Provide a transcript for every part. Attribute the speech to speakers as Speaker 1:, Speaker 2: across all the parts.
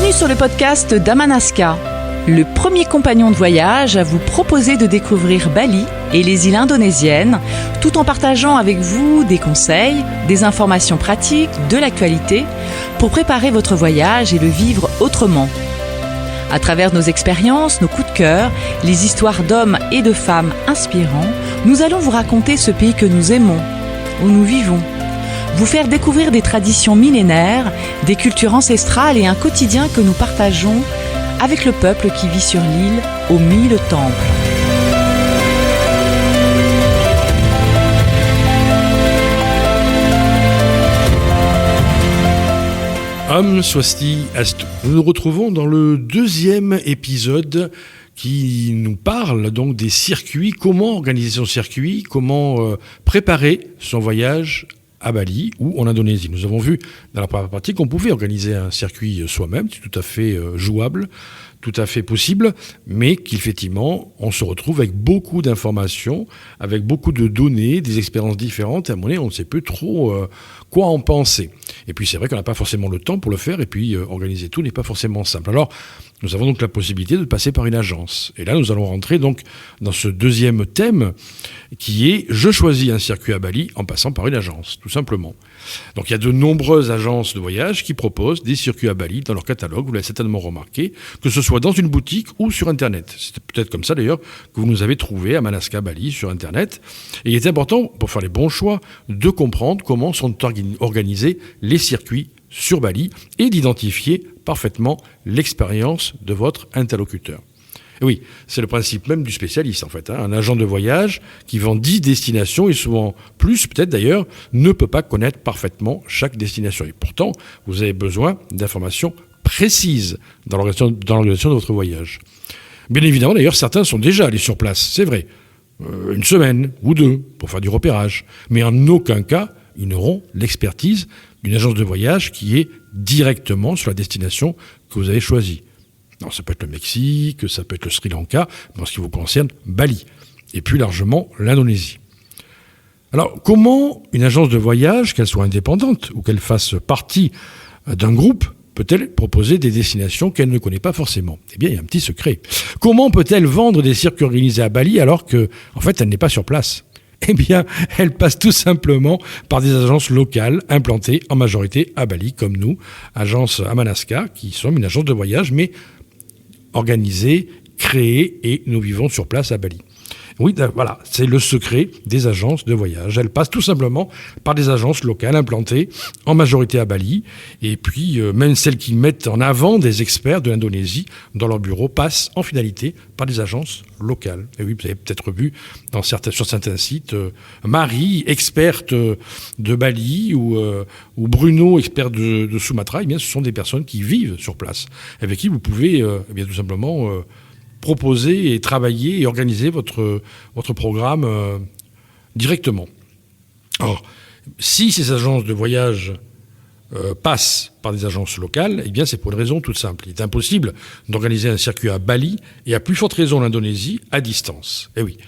Speaker 1: Bienvenue sur le podcast d'Amanaska, le premier compagnon de voyage à vous proposer de découvrir Bali et les îles indonésiennes, tout en partageant avec vous des conseils, des informations pratiques, de l'actualité, pour préparer votre voyage et le vivre autrement. À travers nos expériences, nos coups de cœur, les histoires d'hommes et de femmes inspirants, nous allons vous raconter ce pays que nous aimons, où nous vivons. Vous faire découvrir des traditions millénaires, des cultures ancestrales et un quotidien que nous partageons avec le peuple qui vit sur l'île aux 1000 temples.
Speaker 2: Om Swasti Astu. Nous nous retrouvons dans le deuxième épisode qui nous parle donc des circuits, comment organiser son circuit, comment préparer son voyage à Bali ou en Indonésie. Nous avons vu dans la première partie qu'on pouvait organiser un circuit soi-même, c'est tout à fait jouable, tout à fait possible, mais qu'effectivement, on se retrouve avec beaucoup d'informations, avec beaucoup de données, des expériences différentes, et à un moment donné, on ne sait plus trop quoi en penser. Et puis c'est vrai qu'on n'a pas forcément le temps pour le faire, et puis organiser tout n'est pas forcément simple. Alors, nous avons donc la possibilité de passer par une agence. Et là, nous allons rentrer donc dans ce deuxième thème qui est « Je choisis un circuit à Bali en passant par une agence », tout simplement. Donc il y a de nombreuses agences de voyage qui proposent des circuits à Bali dans leur catalogue, vous l'avez certainement remarqué, que ce soit dans une boutique ou sur Internet. C'est peut-être comme ça d'ailleurs que vous nous avez trouvé à Amanaska Bali sur Internet. Et il est important, pour faire les bons choix, de comprendre comment sont organisés les circuits sur Bali et d'identifier parfaitement l'expérience de votre interlocuteur. Et oui, c'est le principe même du spécialiste en fait. Un agent de voyage qui vend 10 destinations et souvent plus peut-être d'ailleurs ne peut pas connaître parfaitement chaque destination. Et pourtant, vous avez besoin d'informations précises dans l'organisation de votre voyage. Bien évidemment d'ailleurs, certains sont déjà allés sur place, c'est vrai. Une semaine ou deux pour faire du repérage. Mais en aucun cas, ils n'auront l'expertise d'une agence de voyage qui est directement sur la destination que vous avez choisie. Non, ça peut être le Mexique, ça peut être le Sri Lanka, mais en ce qui vous concerne, Bali. Et plus largement, l'Indonésie. Alors, comment une agence de voyage, qu'elle soit indépendante ou qu'elle fasse partie d'un groupe, peut-elle proposer des destinations qu'elle ne connaît pas forcément ? Eh bien, il y a un petit secret. Comment peut-elle vendre des circuits organisés à Bali alors que, en fait, elle n'est pas sur place ? Eh bien, elle passe tout simplement par des agences locales implantées en majorité à Bali, comme nous, agence Amanaska, qui sommes une agence de voyage, mais organisée, créée, et nous vivons sur place à Bali. Oui, voilà, c'est le secret des agences de voyage. Elles passent tout simplement par des agences locales implantées en majorité à Bali. Et puis, même celles qui mettent en avant des experts de l'Indonésie dans leur bureau passent en finalité par des agences locales. Et oui, vous avez peut-être vu sur certains sites Marie, experte de Bali, ou Bruno, expert de Sumatra. Eh bien, ce sont des personnes qui vivent sur place, avec qui vous pouvez eh bien, tout simplement proposer et travailler et organiser votre programme directement. Alors, si ces agences de voyage passent par des agences locales, eh bien c'est pour une raison toute simple. Il est impossible d'organiser un circuit à Bali et à plus forte raison l'Indonésie à distance. Eh oui.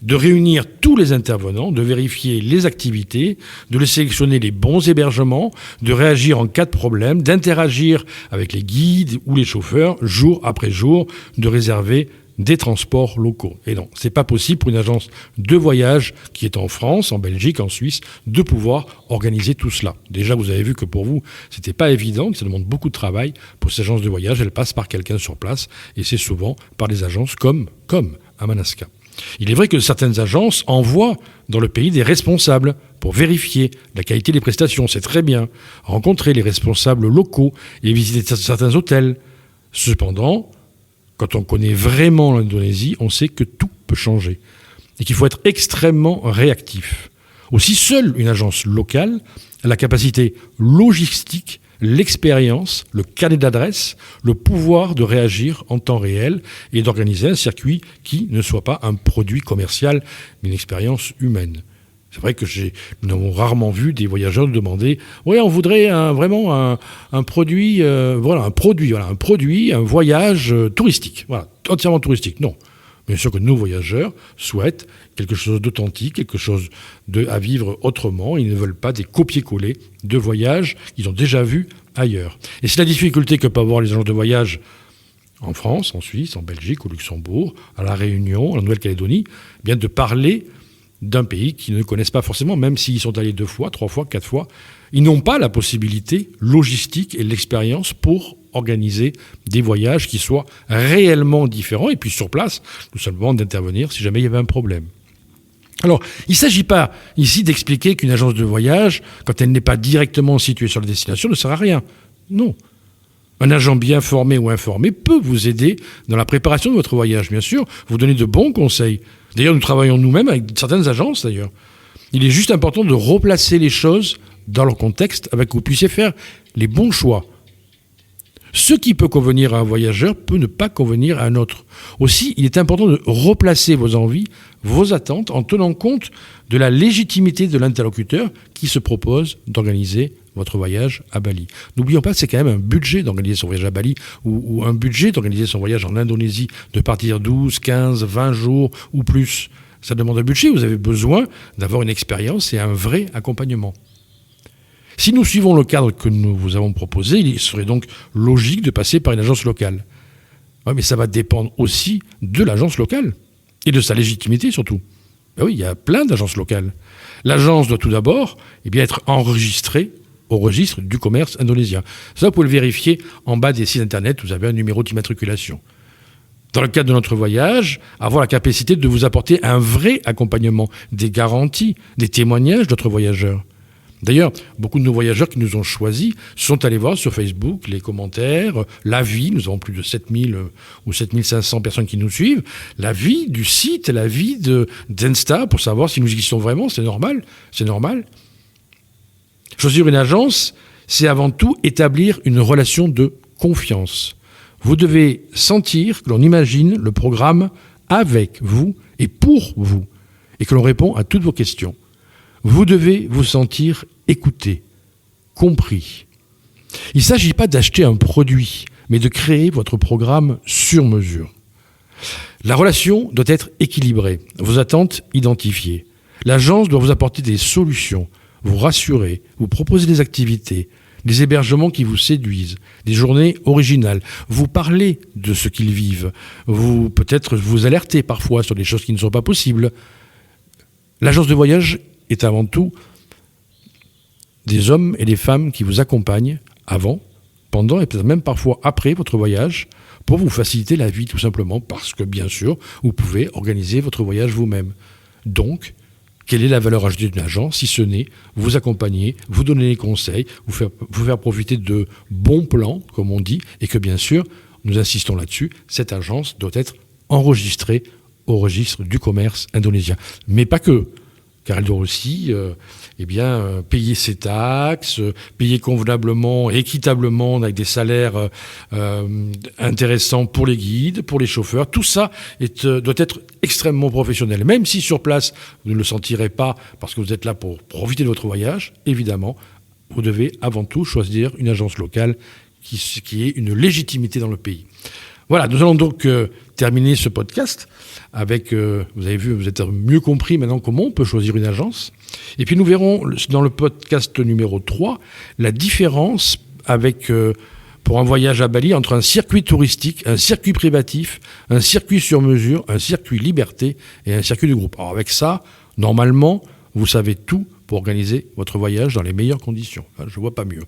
Speaker 2: De réunir tous les intervenants, de vérifier les activités, de sélectionner les bons hébergements, de réagir en cas de problème, d'interagir avec les guides ou les chauffeurs jour après jour, de réserver des transports locaux. Et non, c'est pas possible pour une agence de voyage qui est en France, en Belgique, en Suisse, de pouvoir organiser tout cela. Déjà, vous avez vu que pour vous, c'était pas évident, que ça demande beaucoup de travail pour ces agences de voyage. Elles passent par quelqu'un sur place et c'est souvent par des agences comme Amanaska. Il est vrai que certaines agences envoient dans le pays des responsables pour vérifier la qualité des prestations. C'est très bien. Rencontrer les responsables locaux et visiter certains hôtels. Cependant, quand on connaît vraiment l'Indonésie, on sait que tout peut changer et qu'il faut être extrêmement réactif. Aussi, seule une agence locale a la capacité logistique, l'expérience, le carnet d'adresse, le pouvoir de réagir en temps réel et d'organiser un circuit qui ne soit pas un produit commercial, mais une expérience humaine. C'est vrai que nous avons rarement vu des voyageurs nous demander « Oui, on voudrait vraiment un produit, un voyage touristique, voilà, entièrement touristique. » Non. Bien sûr que nos voyageurs souhaitent quelque chose d'authentique, quelque chose à vivre autrement. Ils ne veulent pas des copier-coller de voyages qu'ils ont déjà vus ailleurs. Et c'est la difficulté que peuvent avoir les agences de voyage en France, en Suisse, en Belgique, au Luxembourg, à La Réunion, en Nouvelle-Calédonie, bien de parler d'un pays qu'ils ne connaissent pas forcément, même s'ils sont allés 2 fois, 3 fois, 4 fois. Ils n'ont pas la possibilité logistique et l'expérience pour organiser des voyages qui soient réellement différents et puis sur place, tout simplement d'intervenir si jamais il y avait un problème. Alors, il ne s'agit pas ici d'expliquer qu'une agence de voyage, quand elle n'est pas directement située sur la destination, ne sert à rien. Non. Un agent bien formé ou informé peut vous aider dans la préparation de votre voyage, bien sûr, vous donner de bons conseils. D'ailleurs, nous travaillons nous-mêmes avec certaines agences, d'ailleurs. Il est juste important de replacer les choses dans leur contexte avec que vous puissiez faire les bons choix. Ce qui peut convenir à un voyageur peut ne pas convenir à un autre. Aussi, il est important de replacer vos envies, vos attentes, en tenant compte de la légitimité de l'interlocuteur qui se propose d'organiser votre voyage à Bali. N'oublions pas que c'est quand même un budget d'organiser son voyage à Bali ou un budget d'organiser son voyage en Indonésie, de partir 12, 15, 20 jours ou plus. Ça demande un budget, vous avez besoin d'avoir une expérience et un vrai accompagnement. Si nous suivons le cadre que nous vous avons proposé, il serait donc logique de passer par une agence locale. Oui, mais ça va dépendre aussi de l'agence locale et de sa légitimité surtout. Ben oui, il y a plein d'agences locales. L'agence doit tout d'abord être enregistrée au registre du commerce indonésien. Ça, vous pouvez le vérifier en bas des sites internet, vous avez un numéro d'immatriculation. Dans le cadre de notre voyage, avoir la capacité de vous apporter un vrai accompagnement, des garanties, des témoignages d'autres voyageurs. D'ailleurs, beaucoup de nos voyageurs qui nous ont choisis sont allés voir sur Facebook les commentaires, l'avis, nous avons plus de 7000 ou 7500 personnes qui nous suivent, l'avis du site, l'avis d'Insta pour savoir si nous existons vraiment, c'est normal. Choisir une agence, c'est avant tout établir une relation de confiance. Vous devez sentir que l'on imagine le programme avec vous et pour vous, et que l'on répond à toutes vos questions. Vous devez vous sentir écouté, compris. Il ne s'agit pas d'acheter un produit, mais de créer votre programme sur mesure. La relation doit être équilibrée, vos attentes identifiées. L'agence doit vous apporter des solutions, vous rassurer, vous proposer des activités, des hébergements qui vous séduisent, des journées originales, vous parler de ce qu'ils vivent, peut-être vous alerter parfois sur des choses qui ne sont pas possibles. L'agence de voyage est avant tout des hommes et des femmes qui vous accompagnent avant, pendant et peut-être même parfois après votre voyage pour vous faciliter la vie tout simplement parce que bien sûr vous pouvez organiser votre voyage vous-même. Donc, quelle est la valeur ajoutée d'une agence si ce n'est vous accompagner, vous donner des conseils, vous faire profiter de bons plans comme on dit et que bien sûr, nous insistons là-dessus, cette agence doit être enregistrée au registre du commerce indonésien. Mais pas que. Car elle doit aussi payer ses taxes, payer convenablement, équitablement, avec des salaires intéressants pour les guides, pour les chauffeurs. Tout ça doit être extrêmement professionnel. Même si sur place, vous ne le sentirez pas parce que vous êtes là pour profiter de votre voyage, évidemment, vous devez avant tout choisir une agence locale qui ait une légitimité dans le pays. Voilà, nous allons donc terminer ce podcast avec, vous avez vu, vous êtes mieux compris maintenant comment on peut choisir une agence. Et puis nous verrons dans le podcast numéro 3 la différence avec, pour un voyage à Bali, entre un circuit touristique, un circuit privatif, un circuit sur mesure, un circuit liberté et un circuit de groupe. Alors avec ça, normalement, vous savez tout pour organiser votre voyage dans les meilleures conditions. Je ne vois pas mieux.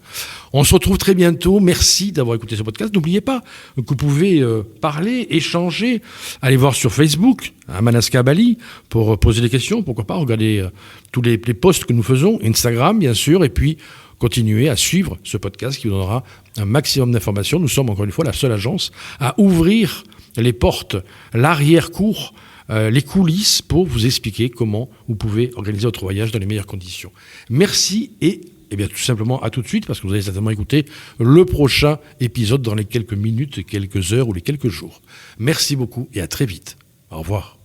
Speaker 2: On se retrouve très bientôt. Merci d'avoir écouté ce podcast. N'oubliez pas que vous pouvez parler, échanger, aller voir sur Facebook, à Manaska Bali, pour poser des questions. Pourquoi pas regarder tous les posts que nous faisons, Instagram bien sûr, et puis continuer à suivre ce podcast qui vous donnera un maximum d'informations. Nous sommes encore une fois la seule agence à ouvrir les portes, l'arrière-cour, les coulisses pour vous expliquer comment vous pouvez organiser votre voyage dans les meilleures conditions. Merci et tout simplement à tout de suite parce que vous allez certainement écouter le prochain épisode dans les quelques minutes, quelques heures ou les quelques jours. Merci beaucoup et à très vite. Au revoir.